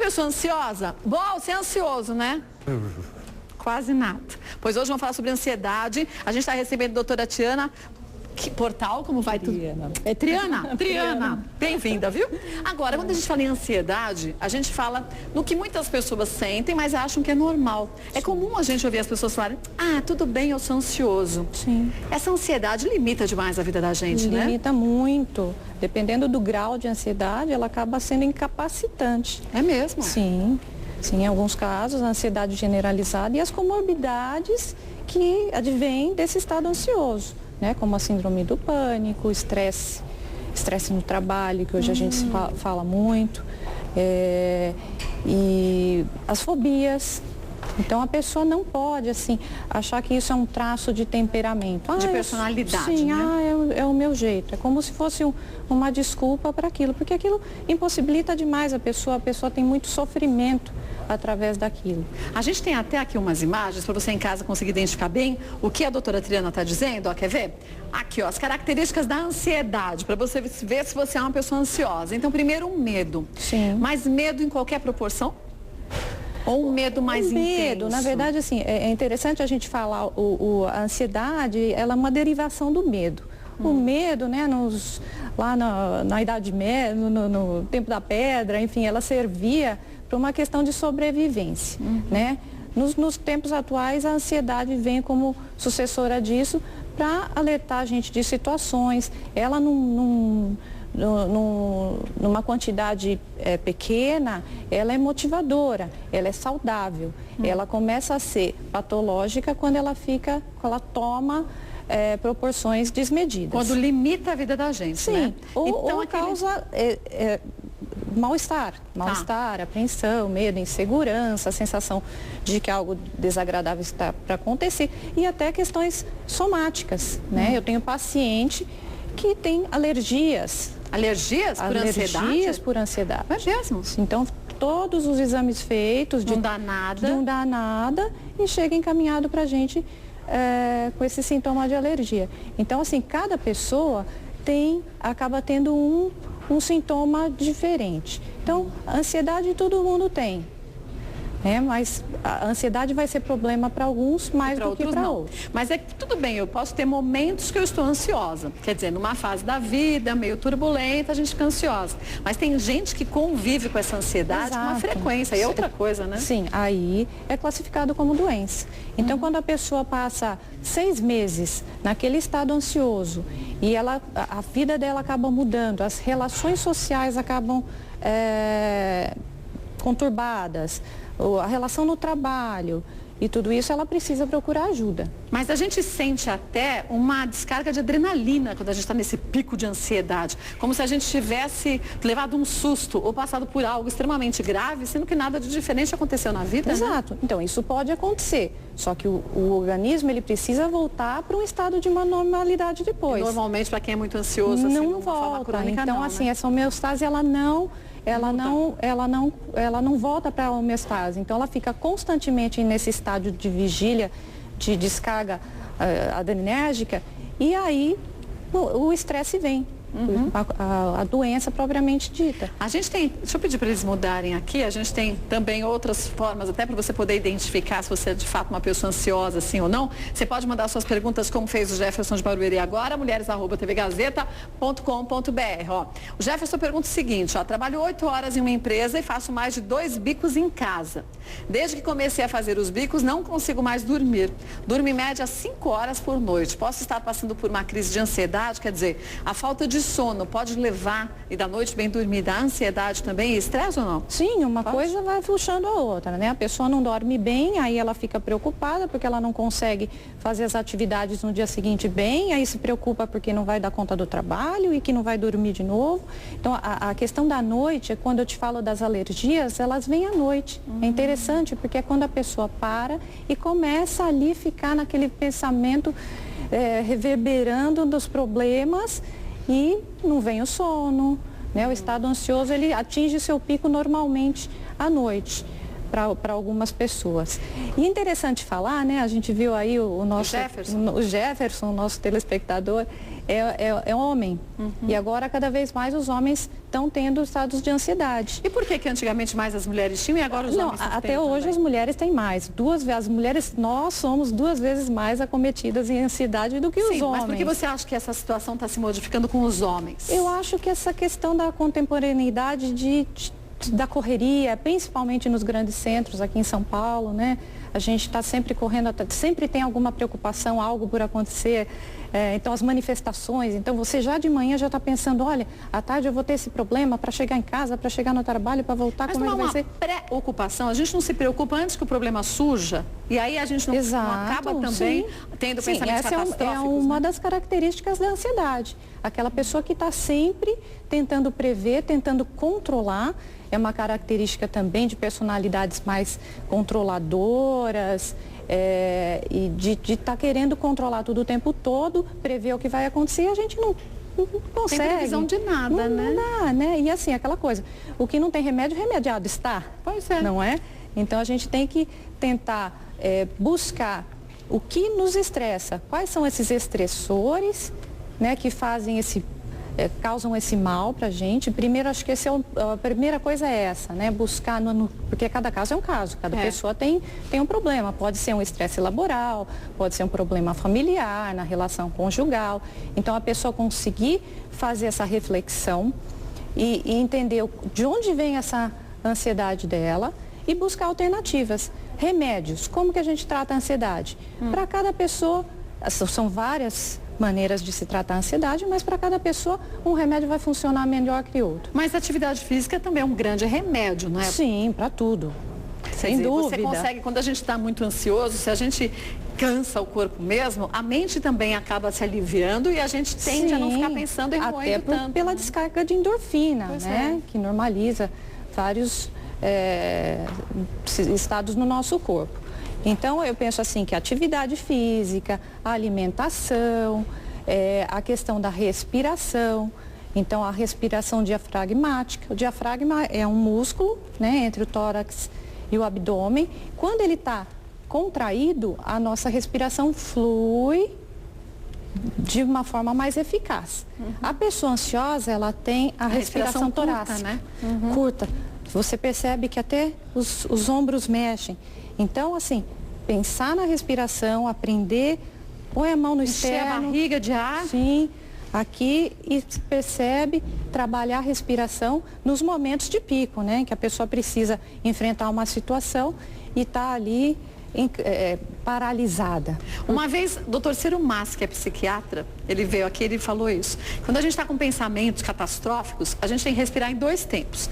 pessoa ansiosa? Bom, você é ansioso, né? Quase nada. Pois hoje vamos falar sobre ansiedade. A gente está recebendo a doutora Tiana. Que portal, como vai tudo? É Triana? Triana. Bem-vinda, viu? Agora, quando a gente fala em ansiedade, a gente fala no que muitas pessoas sentem, mas acham que é normal. É comum a gente ouvir as pessoas falarem, tudo bem, eu sou ansioso. Sim. Essa ansiedade limita demais a vida da gente, né? Limita muito. Dependendo do grau de ansiedade, ela acaba sendo incapacitante. É mesmo? Sim. Sim, em alguns casos, a ansiedade generalizada e as comorbidades que advêm desse estado ansioso, né? Como a síndrome do pânico, estresse no trabalho, que hoje a gente fala muito, e as fobias. Então, a pessoa não pode, assim, achar que isso é um traço de temperamento. De personalidade, sim, né? É o meu jeito. É como se fosse uma desculpa para aquilo, porque aquilo impossibilita demais a pessoa tem muito sofrimento através daquilo. A gente tem até aqui umas imagens para você em casa conseguir identificar bem o que a doutora Triana está dizendo, ó, quer ver? Aqui, ó, as características da ansiedade, para você ver se você é uma pessoa ansiosa. Então, primeiro, o medo. Sim. Mas medo em qualquer proporção? Ou um medo mais intenso? Na verdade, assim, é interessante a gente falar, a ansiedade, ela é uma derivação do medo. O medo, né, lá na Idade Média, no tempo da pedra, enfim, ela servia para uma questão de sobrevivência, né? Nos tempos atuais, a ansiedade vem como sucessora disso para alertar a gente de situações. Ela numa quantidade pequena, ela é motivadora, ela é saudável. Ela começa a ser patológica quando ela toma proporções desmedidas. Quando limita a vida da gente, né? Ou causa mal-estar, apreensão, medo, insegurança, a sensação de que algo desagradável está para acontecer e até questões somáticas, né? Eu tenho paciente que tem alergias. Alergias por ansiedade? Alergias por ansiedade. É mesmo? Então, todos os exames feitos... Não dá nada. Não dá nada e chega encaminhado para a gente com esse sintoma de alergia. Então, assim, cada pessoa acaba tendo um sintoma diferente. Então, a ansiedade todo mundo tem. Mas a ansiedade vai ser problema para alguns mais do que para outros. Mas é que tudo bem, eu posso ter momentos que eu estou ansiosa. Quer dizer, numa fase da vida meio turbulenta, a gente fica ansiosa. Mas tem gente que convive com essa ansiedade com uma frequência, e é outra coisa, né? Sim, aí é classificado como doença. Então, quando a pessoa passa 6 meses naquele estado ansioso e a vida dela acaba mudando, as relações sociais acabam conturbadas, a relação no trabalho e tudo isso, ela precisa procurar ajuda. Mas a gente sente até uma descarga de adrenalina quando a gente está nesse pico de ansiedade, como se a gente tivesse levado um susto ou passado por algo extremamente grave, sendo que nada de diferente aconteceu na vida. Exato. Né? Então, isso pode acontecer, só que o organismo, ele precisa voltar para um estado de uma normalidade depois. E normalmente, para quem é muito ansioso, assim, não volta. Crônica, então, não, assim, né? essa homeostase, ela não volta para a homeostase. Então, ela fica constantemente nesse estágio de vigília, de descarga adrenérgica, e aí o estresse vem. A doença propriamente dita. A gente tem, deixa eu pedir para eles mudarem aqui, a gente tem também outras formas, até para você poder identificar se você é de fato uma pessoa ansiosa, sim ou não. Você pode mandar suas perguntas, como fez o Jefferson de Barueri agora, mulheres@tvgazeta.com.br. O Jefferson pergunta o seguinte, trabalho 8 horas em uma empresa e faço mais de 2 bicos em casa. Desde que comecei a fazer os bicos, não consigo mais dormir. Durmo em média 5 horas por noite. Posso estar passando por uma crise de ansiedade, quer dizer, a falta de sono pode levar, e da noite bem dormida, a ansiedade também e estresse ou não? Sim, uma coisa vai puxando a outra, né? A pessoa não dorme bem, aí ela fica preocupada porque ela não consegue fazer as atividades no dia seguinte bem, aí se preocupa porque não vai dar conta do trabalho e que não vai dormir de novo. Então, a questão da noite, quando eu te falo das alergias, elas vêm à noite. É interessante porque é quando a pessoa para e começa ali ficar naquele pensamento reverberando dos problemas e não vem o sono, né? O estado ansioso, ele atinge seu pico normalmente à noite para algumas pessoas. E é interessante falar, né? A gente viu aí o Jefferson, o nosso telespectador, é homem. E agora, cada vez mais, os homens estão tendo estados de ansiedade. E por que antigamente mais as mulheres tinham e agora os homens até têm hoje também? as mulheres têm mais. As mulheres, nós somos 2 vezes mais acometidas em ansiedade do que os homens. Mas por que você acha que essa situação está se modificando com os homens? Eu acho que essa questão da contemporaneidade da correria, principalmente nos grandes centros, aqui em São Paulo, né? A gente está sempre correndo, sempre tem alguma preocupação, algo por acontecer. Então, as manifestações, então você já de manhã já está pensando, olha, à tarde eu vou ter esse problema para chegar em casa, para chegar no trabalho, para voltar, mas como é que vai ser? Mas não é uma preocupação, a gente não se preocupa antes que o problema surja, e aí a gente não acaba também tendo pensamentos catastróficos. É uma das características da ansiedade. Aquela pessoa que está sempre tentando prever, tentando controlar. É uma característica também de personalidades mais controladoras, e de estar querendo controlar tudo o tempo todo, prever o que vai acontecer, a gente não consegue. Tem previsão de nada, né? Não dá, né? E assim, aquela coisa, o que não tem remédio, remediado está. Pois é. Não é? Então, a gente tem que tentar buscar o que nos estressa, quais são esses estressores, né, que fazem causam esse mal para a gente. Primeiro, acho que a primeira coisa é essa, né? Buscar, porque cada caso é um caso, cada pessoa tem um problema. Pode ser um estresse laboral, pode ser um problema familiar, na relação conjugal. Então, a pessoa conseguir fazer essa reflexão e entender de onde vem essa ansiedade dela e buscar alternativas. Remédios, como que a gente trata a ansiedade? Para cada pessoa, são várias maneiras de se tratar a ansiedade, mas para cada pessoa um remédio vai funcionar melhor que outro. Mas a atividade física também é um grande remédio, não é? Sim, para tudo. Sem dúvida. Você consegue, quando a gente está muito ansioso, se a gente cansa o corpo mesmo, a mente também acaba se aliviando e a gente tende a não ficar pensando e remoendo tanto. Pela descarga de endorfina, né? Que normaliza vários estados no nosso corpo. Então, eu penso assim que a atividade física, a alimentação, a questão da respiração. Então, a respiração diafragmática. O diafragma é um músculo, né, entre o tórax e o abdômen. Quando ele está contraído, a nossa respiração flui de uma forma mais eficaz. A pessoa ansiosa, ela tem a respiração torácica, curta, né? Curta. Você percebe que até os ombros mexem. Então, assim, pensar na respiração, aprender, põe a mão no externo. Encher a barriga de ar. Sim, aqui e percebe trabalhar a respiração nos momentos de pico, né? Que a pessoa precisa enfrentar uma situação e está ali paralisada. Uma vez, doutor Ciro Mas, que é psiquiatra, ele veio aqui e ele falou isso. Quando a gente está com pensamentos catastróficos, a gente tem que respirar em 2 tempos.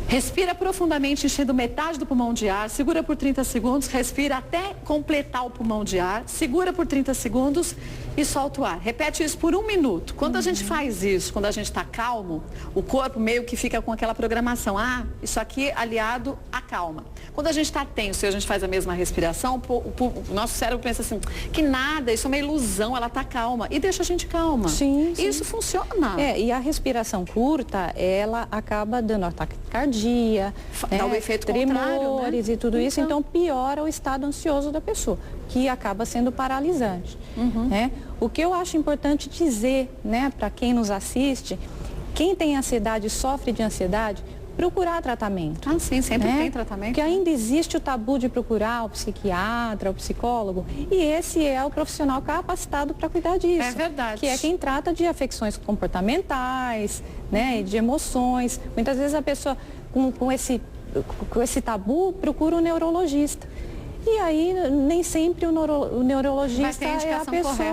Respira profundamente, enchendo metade do pulmão de ar, segura por 30 segundos, respira até completar o pulmão de ar, segura por 30 segundos e solta o ar. Repete isso por 1 minuto. Quando a gente faz isso, quando a gente está calmo, o corpo meio que fica com aquela programação. Isso aqui aliado à calma. Quando a gente está tenso e a gente faz a mesma respiração, o nosso cérebro pensa assim, que nada, isso é uma ilusão, ela está calma. E deixa a gente calma. Sim. Isso funciona. E a respiração curta, ela acaba dando ataque cardíaco, dá o efeito tremores, né? E tudo isso, então piora o estado ansioso da pessoa, que acaba sendo paralisante. Né? O que eu acho importante dizer, né, para quem nos assiste, quem tem ansiedade e sofre de ansiedade, procurar tratamento. Sim, sempre tem tratamento. Porque ainda existe o tabu de procurar o psiquiatra, o psicólogo, e esse é o profissional capacitado para cuidar disso. É verdade. Que é quem trata de afecções comportamentais, né, de emoções. Muitas vezes a pessoa com esse tabu procura um neurologista. E aí, nem sempre o neurologista é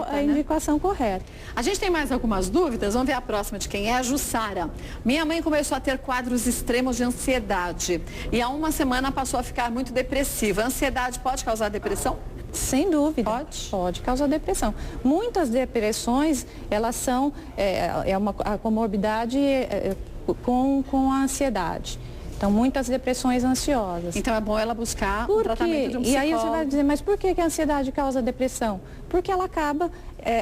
a indicação correta. A gente tem mais algumas dúvidas? Vamos ver a próxima de quem é, a Jussara. Minha mãe começou a ter quadros extremos de ansiedade e há 1 semana passou a ficar muito depressiva. A ansiedade pode causar depressão? Sem dúvida. Pode causar depressão. Muitas depressões, elas são a comorbidade com a ansiedade. Então, muitas depressões ansiosas. Então, é bom ela buscar um tratamento de um psicólogo. E aí você vai dizer, mas por que a ansiedade causa depressão? Porque ela acaba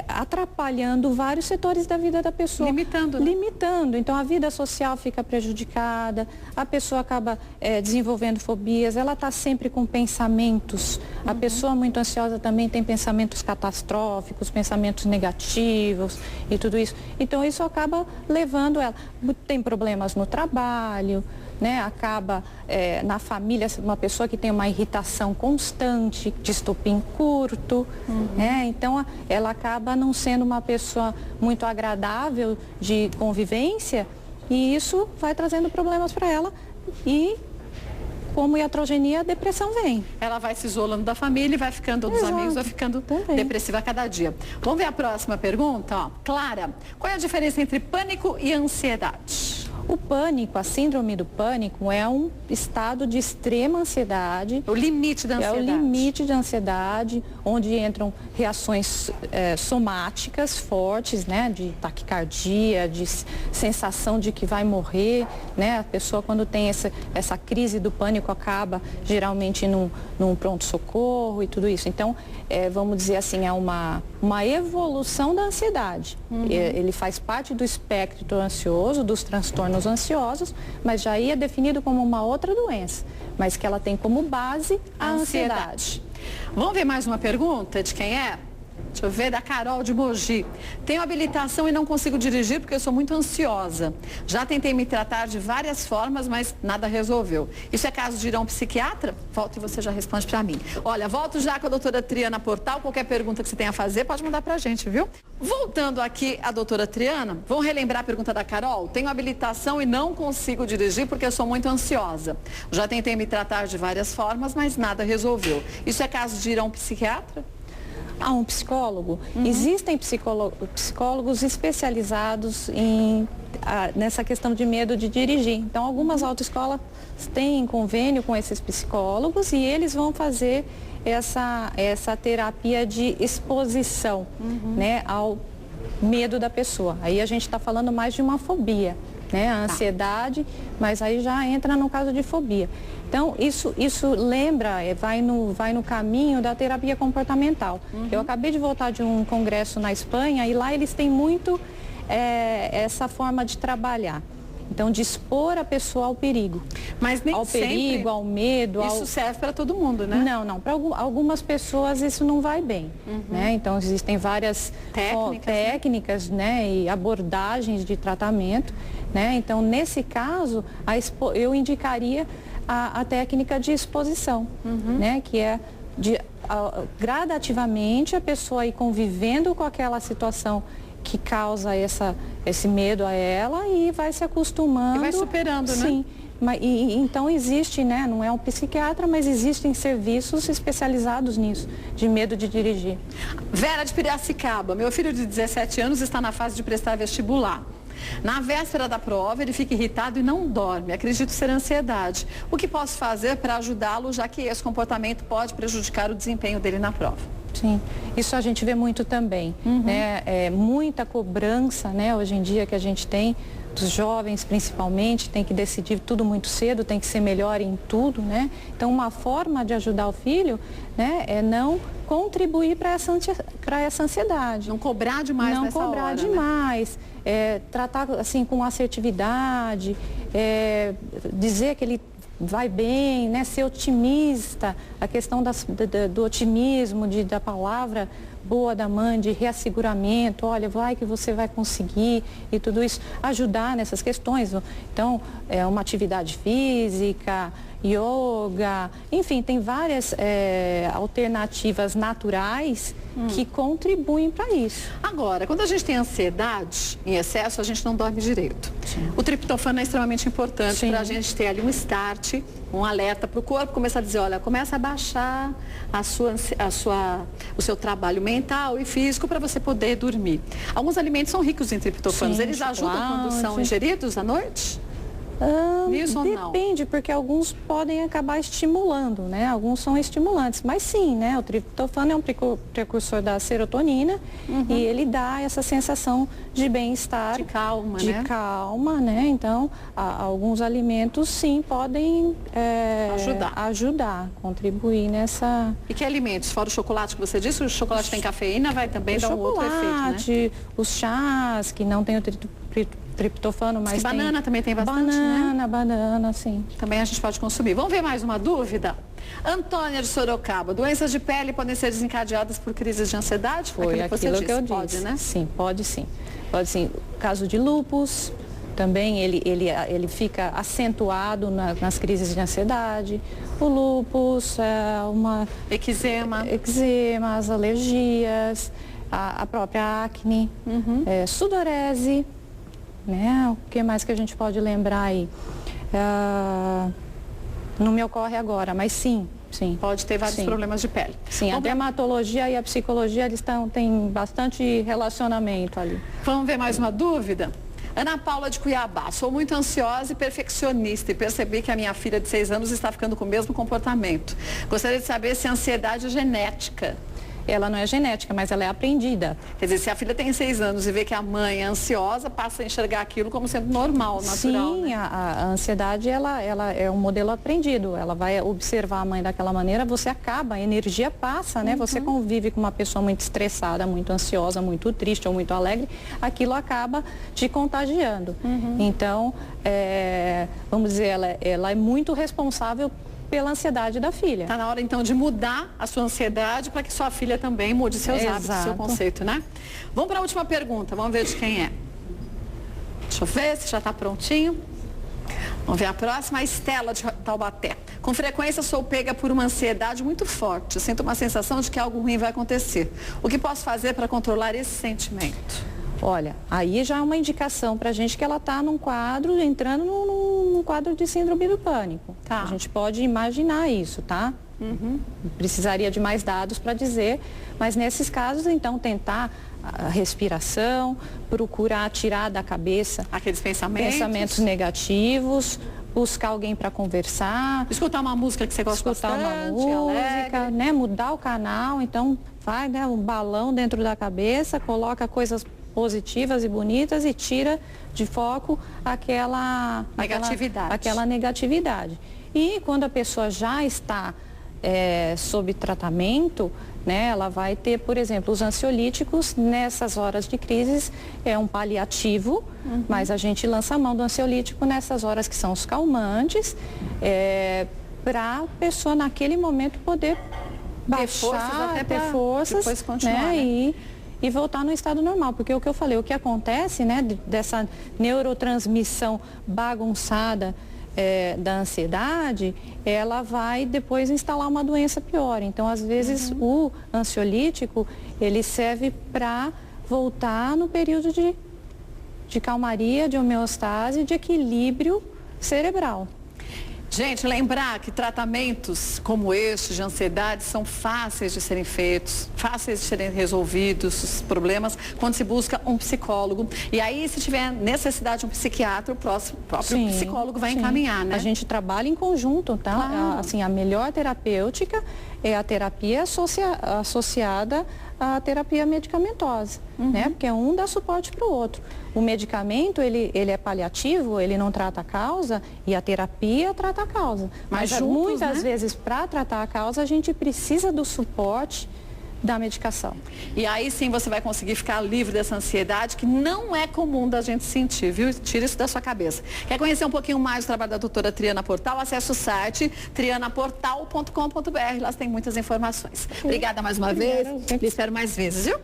atrapalhando vários setores da vida da pessoa. Limitando, né? Limitando. Então, a vida social fica prejudicada, a pessoa acaba desenvolvendo fobias, ela está sempre com pensamentos. A pessoa muito ansiosa também tem pensamentos catastróficos, pensamentos negativos e tudo isso. Então, isso acaba levando ela. Tem problemas no trabalho, né? Acaba na família, uma pessoa que tem uma irritação constante, de estopim curto, né? Então ela acaba não sendo uma pessoa muito agradável de convivência e isso vai trazendo problemas para ela e como iatrogenia, a depressão vem. Ela vai se isolando da família e vai ficando dos amigos, vai ficando depressiva a cada dia. Vamos ver a próxima pergunta? Ó. Clara, qual é a diferença entre pânico e ansiedade? O pânico, a síndrome do pânico, é um estado de extrema ansiedade. O limite da ansiedade. É o limite da ansiedade, onde entram reações somáticas fortes, né? De taquicardia, de sensação de que vai morrer, né? A pessoa, quando tem essa crise do pânico, acaba geralmente num pronto-socorro e tudo isso. Então, vamos dizer assim, é uma evolução da ansiedade. Ele faz parte do espectro ansioso, dos transtornos ansiosos, mas já é definido como uma outra doença, mas que ela tem como base a ansiedade. Vamos ver mais uma pergunta de quem é? Deixa eu ver, da Carol de Mogi. Tenho habilitação e não consigo dirigir porque eu sou muito ansiosa. Já tentei me tratar de várias formas, mas nada resolveu. Isso é caso de ir a um psiquiatra? Volto e você já responde pra mim. Olha, volto já com a doutora Triana Portal. Qualquer pergunta que você tenha a fazer, pode mandar pra gente, viu? Voltando aqui a doutora Triana, vamos relembrar a pergunta da Carol? Tenho habilitação e não consigo dirigir porque eu sou muito ansiosa. Já tentei me tratar de várias formas, mas nada resolveu. Isso é caso de ir a um psiquiatra? A um psicólogo. Existem psicólogos especializados nessa questão de medo de dirigir. Então, algumas autoescolas têm convênio com esses psicólogos e eles vão fazer essa terapia de exposição, né, ao medo da pessoa. Aí a gente está falando mais de uma fobia, né, a ansiedade, mas aí já entra no caso de fobia. Então, isso lembra, vai no caminho da terapia comportamental. Eu acabei de voltar de um congresso na Espanha e lá eles têm muito essa forma de trabalhar. Então, de expor a pessoa ao perigo. Mas nem ao perigo, ao medo. Isso serve para todo mundo, né? Não. Para algumas pessoas isso não vai bem. Né? Então, existem várias técnicas, né? E abordagens de tratamento. Né? Então, nesse caso, eu indicaria a técnica de exposição, né? Que é gradativamente a pessoa ir convivendo com aquela situação que causa esse medo a ela e vai se acostumando. E vai superando, né? Sim. Então existe, né? Não é um psiquiatra, mas existem serviços especializados nisso, de medo de dirigir. Vera de Piracicaba, meu filho de 17 anos está na fase de prestar vestibular. Na véspera da prova, ele fica irritado e não dorme. Acredito ser ansiedade. O que posso fazer para ajudá-lo, já que esse comportamento pode prejudicar o desempenho dele na prova? Sim, isso a gente vê muito também, né? Muita cobrança, né? Hoje em dia que a gente tem, dos jovens principalmente, tem que decidir tudo muito cedo, tem que ser melhor em tudo, né? Então, uma forma de ajudar o filho, né, é não contribuir para essa ansiedade. Não cobrar demais nessa hora. Não cobrar demais, tratar assim com assertividade, dizer que ele vai bem, né? Ser otimista, a questão do otimismo, da palavra boa da mãe, de reasseguramento, olha, vai que você vai conseguir e tudo isso, ajudar nessas questões. Então, uma atividade física, yoga, enfim, tem várias alternativas naturais que contribuem para isso. Agora, quando a gente tem ansiedade em excesso, a gente não dorme direito. Sim. O triptofano é extremamente importante para a gente ter ali um start, um alerta para o corpo começar a dizer, olha, começa a baixar o seu trabalho mental e físico para você poder dormir. Alguns alimentos são ricos em triptofanos. Eles ajudam quando são ingeridos à noite? Isso ou não? Depende, porque alguns podem acabar estimulando, né? Alguns são estimulantes, mas sim, né? O triptofano é um precursor da serotonina e ele dá essa sensação de bem-estar. De calma, né? Então, alguns alimentos sim podem ajudar, contribuir nessa... E que alimentos? Fora o chocolate que você disse, o chocolate tem cafeína, vai também dar um outro efeito, né? Os chás que não tem o triptofano, mas banana também tem bastante, né? Banana, sim. Também a gente pode consumir. Vamos ver mais uma dúvida? Antônia de Sorocaba, doenças de pele podem ser desencadeadeadas por crises de ansiedade? Foi aquilo que eu disse. Pode, né? Sim, pode sim. Pode sim. O caso de lúpus, também ele fica acentuado nas crises de ansiedade. O lúpus, eczema, as alergias, a própria acne, sudorese, né? O que mais que a gente pode lembrar aí? Não me ocorre agora, mas sim. Pode ter vários problemas de pele. Sim, a dermatologia e a psicologia, eles têm bastante relacionamento ali. Vamos ver mais uma dúvida? Ana Paula de Cuiabá, sou muito ansiosa e perfeccionista e percebi que a minha filha de 6 anos está ficando com o mesmo comportamento. Gostaria de saber se a ansiedade é genética. Ela não é genética, mas ela é aprendida. Quer dizer, se a filha tem 6 anos e vê que a mãe é ansiosa, passa a enxergar aquilo como sendo normal, natural. Sim, né? a ansiedade, ela é um modelo aprendido. Ela vai observar a mãe daquela maneira, você acaba, a energia passa, né? Você convive com uma pessoa muito estressada, muito ansiosa, muito triste ou muito alegre, aquilo acaba te contagiando. Então, vamos dizer, ela é muito responsável pela ansiedade da filha. Está na hora, então, de mudar a sua ansiedade para que sua filha também mude seus hábitos, seu conceito, né? Vamos para a última pergunta, vamos ver de quem é. Deixa eu ver se já está prontinho. Vamos ver a próxima, a Estela de Taubaté. Com frequência sou pega por uma ansiedade muito forte. Sinto uma sensação de que algo ruim vai acontecer. O que posso fazer para controlar esse sentimento? Olha, aí já é uma indicação para a gente que ela está entrando num quadro de síndrome do pânico. Tá. A gente pode imaginar isso, tá? Precisaria de mais dados para dizer, mas nesses casos, então, tentar a respiração, procurar tirar da cabeça aqueles pensamentos negativos, buscar alguém para conversar. Escutar uma música que você gosta bastante, uma música, né? Mudar o canal, então vai, né, um balão dentro da cabeça, coloca coisas positivas e bonitas e tira de foco aquela negatividade. E quando a pessoa já está sob tratamento, né, ela vai ter, por exemplo, os ansiolíticos nessas horas de crise, é um paliativo, mas a gente lança a mão do ansiolítico nessas horas que são os calmantes, para a pessoa naquele momento poder baixar, ter forças, depois continuar, né? E voltar no estado normal, porque o que eu falei, o que acontece, né, dessa neurotransmissão bagunçada da ansiedade, ela vai depois instalar uma doença pior. Então, às vezes, o ansiolítico, ele serve para voltar no período de calmaria, de homeostase, de equilíbrio cerebral. Gente, lembrar que tratamentos como este de ansiedade são fáceis de serem feitos, fáceis de serem resolvidos os problemas quando se busca um psicólogo. E aí, se tiver necessidade de um psiquiatra, o próprio psicólogo vai encaminhar, né? A gente trabalha em conjunto, tá? Claro. Assim, a melhor terapêutica é a terapia associada à terapia medicamentosa, né? Porque um dá suporte para o outro. O medicamento, ele é paliativo, ele não trata a causa, e a terapia trata a causa. Mas juntos, muitas vezes, para tratar a causa, a gente precisa do suporte da medicação. E aí sim você vai conseguir ficar livre dessa ansiedade que não é comum da gente sentir, viu? Tira isso da sua cabeça. Quer conhecer um pouquinho mais do trabalho da doutora Triana Portal? Acesse o site trianaportal.com.br. Lá tem muitas informações. Obrigada mais uma vez. Lhe espero mais vezes, viu?